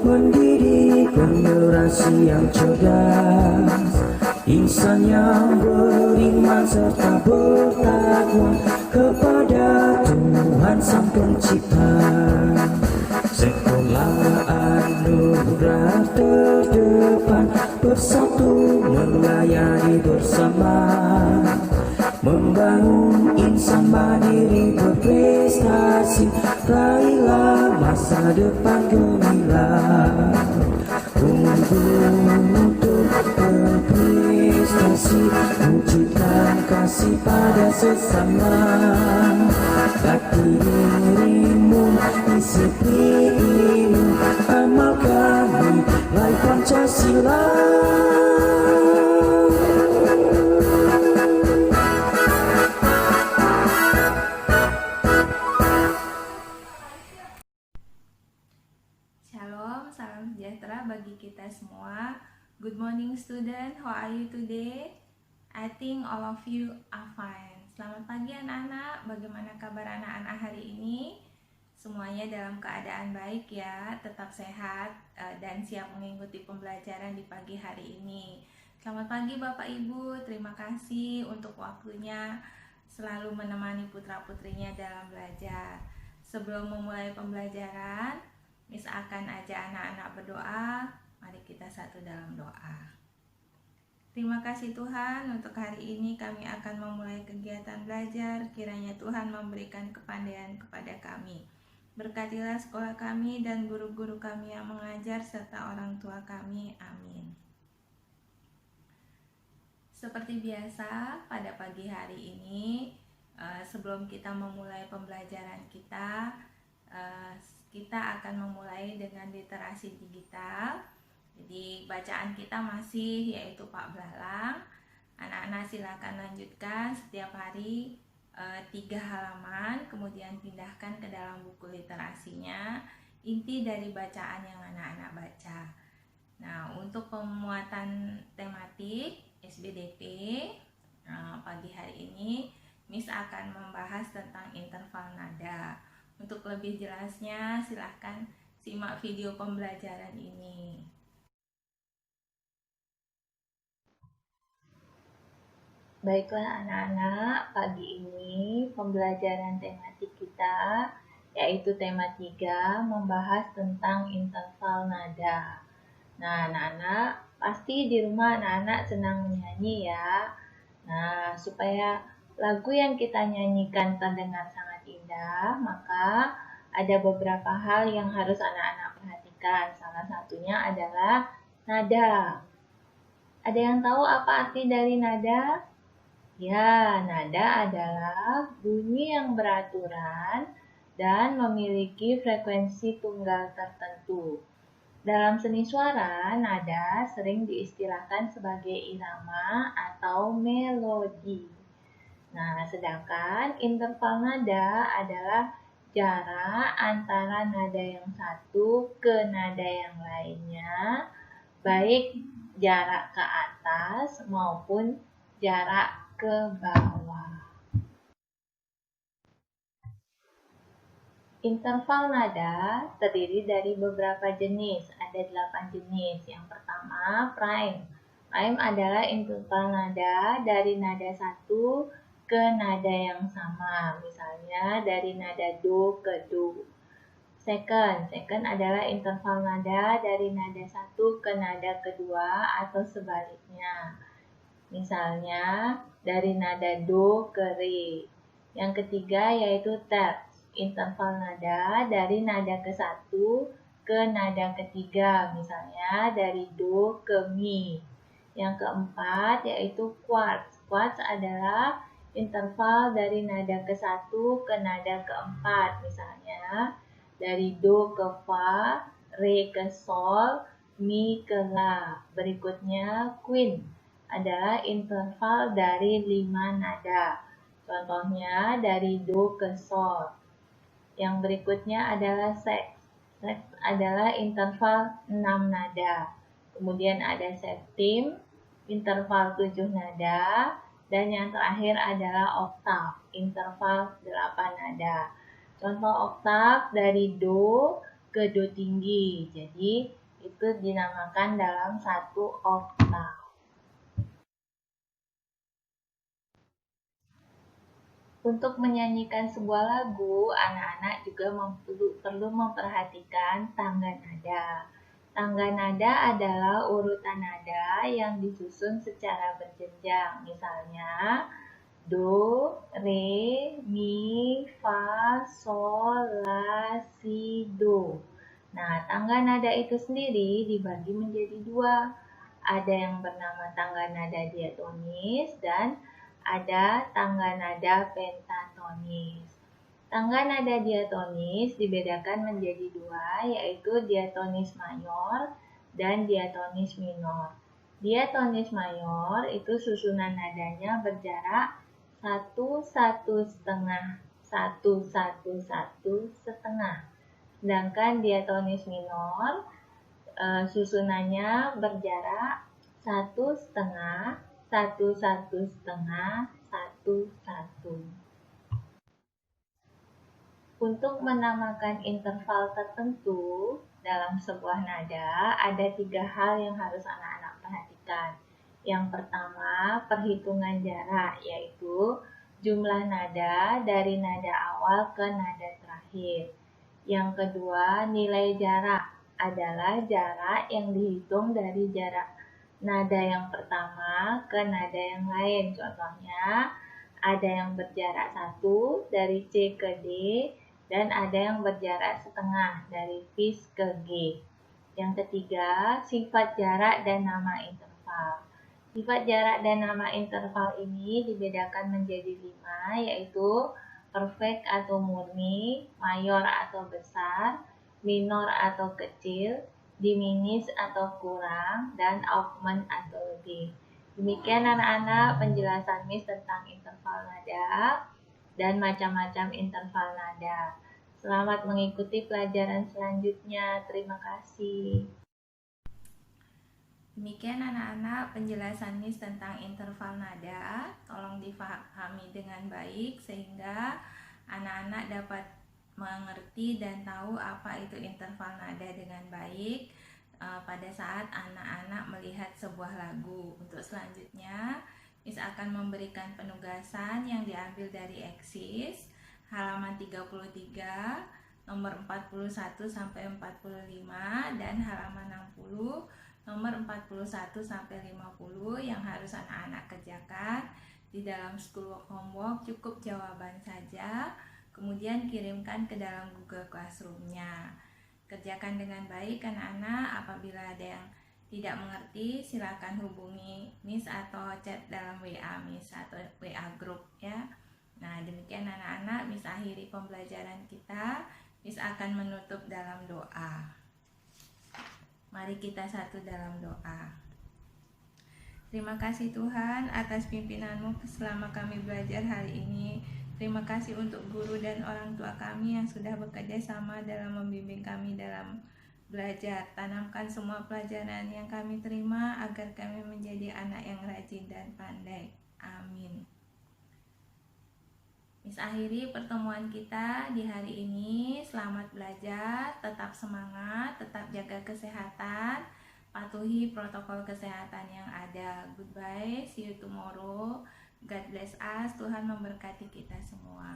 mendidik generasi yang cerdas, insan yang beriman serta bertakwa kepada Tuhan Sang Pencipta. Sekolah anugerah terdepan, bersatu melayani bersama, membangun insan mandiri berprestasi, raihlah masa depan gemilang. Untuk berprestasi, wujudkan kasih pada sesama, latih dirimu, disiplin, amalkan nilai Pancasila. Shalom, salam sejahtera bagi kita semua. Good morning student, how are you today? I think all of you are fine. Selamat pagi anak-anak, bagaimana kabar anak-anak hari ini? Semuanya dalam keadaan baik ya, tetap sehat dan siap mengikuti pembelajaran di pagi hari ini. Selamat pagi Bapak Ibu, terima kasih untuk waktunya selalu menemani putra-putrinya dalam belajar. Sebelum memulai pembelajaran, Miss akan ajak anak-anak berdoa. Mari kita satu dalam doa. Terima kasih Tuhan, untuk hari ini kami akan memulai kegiatan belajar. Kiranya Tuhan memberikan kepandaian kepada kami. Berkatilah sekolah kami dan guru-guru kami yang mengajar serta orang tua kami. Amin. Seperti biasa, pada pagi hari ini, sebelum kita memulai pembelajaran kita akan memulai dengan literasi digital. Jadi bacaan kita masih yaitu Pak Belalang. Anak-anak silakan lanjutkan setiap hari 3 halaman, kemudian pindahkan ke dalam buku literasinya inti dari bacaan yang anak-anak baca. Nah, untuk pemuatan tematik SBDP pagi hari ini Miss akan membahas tentang interval nada. Untuk lebih jelasnya, silahkan simak video pembelajaran ini. Baiklah anak-anak, pagi ini pembelajaran tematik kita yaitu tema 3 membahas tentang interval nada. Nah anak-anak, pasti di rumah anak-anak senang menyanyi ya. Nah supaya lagu yang kita nyanyikan terdengar sangat indah, maka ada beberapa hal yang harus anak-anak perhatikan. Salah satunya adalah nada. Ada yang tahu apa arti dari nada? Ya, nada adalah bunyi yang beraturan dan memiliki frekuensi tunggal tertentu. Dalam seni suara, nada sering diistilahkan sebagai irama atau melodi. Nah, sedangkan interval nada adalah jarak antara nada yang satu ke nada yang lainnya, baik jarak ke atas maupun jarak ke bawah. Interval nada terdiri dari beberapa jenis, ada 8 jenis. Yang pertama, prime. Prime adalah interval nada dari nada satu ke nada yang sama, misalnya dari nada do ke do. Second adalah interval nada dari nada satu ke nada kedua atau sebaliknya. Misalnya dari nada do ke re. Yang ketiga yaitu third, interval nada dari nada ke-1 ke nada ketiga, misalnya dari do ke mi. Yang keempat yaitu quarts. Quarts adalah interval dari nada ke-1 ke nada keempat, misalnya dari do ke fa, re ke sol, mi ke la. Berikutnya quint adalah interval dari 5 nada. Contohnya dari do ke sol. Yang berikutnya adalah sexth. Sexth adalah interval 6 nada. Kemudian ada septim, interval 7 nada. Dan yang terakhir adalah oktav, interval 8 nada. Contoh oktav dari do ke do tinggi. Jadi itu dinamakan dalam satu oktav. Untuk menyanyikan sebuah lagu, anak-anak juga perlu memperhatikan tangga nada. Tangga nada adalah urutan nada yang disusun secara berjenjang. Misalnya, do, re, mi, fa, sol, la, si, do. Nah, tangga nada itu sendiri dibagi menjadi dua. Ada yang bernama tangga nada diatonis dan ada tangga nada pentatonis. Tangga nada diatonis dibedakan menjadi dua, yaitu diatonis mayor dan diatonis minor. Diatonis mayor itu susunan nadanya berjarak 1,1,5, 1,1,1,5. Sedangkan diatonis minor susunannya berjarak 1,5, 1,1,5, 1,1. Untuk menamakan interval tertentu dalam sebuah nada, ada 3 hal yang harus anak-anak perhatikan. Yang pertama, perhitungan jarak, yaitu jumlah nada dari nada awal ke nada terakhir. Yang kedua, nilai jarak adalah jarak yang dihitung dari jarak nada yang pertama ke nada yang lain. Contohnya, ada yang berjarak 1 dari C ke D, dan ada yang berjarak setengah dari fis ke G. Yang ketiga, sifat jarak dan nama interval. Sifat jarak dan nama interval ini dibedakan menjadi 5, yaitu perfect atau murni, mayor atau besar, minor atau kecil, diminis atau kurang, dan augment atau lebih. Demikian anak-anak penjelasan Miss tentang interval nada dan macam-macam interval nada. Selamat mengikuti pelajaran selanjutnya. Terima kasih. Demikian anak-anak penjelasan Miss tentang interval nada. Tolong difahami dengan baik sehingga anak-anak dapat mengerti dan tahu apa itu interval nada dengan baik pada saat anak-anak melihat sebuah lagu. Untuk selanjutnya, Miss akan memberikan penugasan yang diambil dari eksis halaman 33, nomor 41 sampai 45 dan halaman 60, nomor 41 sampai 50 yang harus anak-anak kerjakan di dalam schoolwork homework. Cukup jawaban saja, kemudian kirimkan ke dalam Google Classroom-nya. Kerjakan dengan baik anak-anak. Apabila ada yang tidak mengerti, silakan hubungi Miss atau chat dalam WA Miss atau WA group ya. Nah, demikian anak-anak, Miss akhiri pembelajaran kita. Miss akan menutup dalam doa. Mari kita satu dalam doa. Terima kasih Tuhan atas pimpinanmu selama kami belajar hari ini. Terima kasih untuk guru dan orang tua kami yang sudah bekerja sama dalam membimbing kami dalam belajar. Tanamkan semua pelajaran yang kami terima agar kami menjadi anak yang rajin dan pandai. Amin. Miss akhiri pertemuan kita di hari ini. Selamat belajar, tetap semangat, tetap jaga kesehatan, patuhi protokol kesehatan yang ada. Goodbye, see you tomorrow. God bless us. Tuhan memberkati kita semua.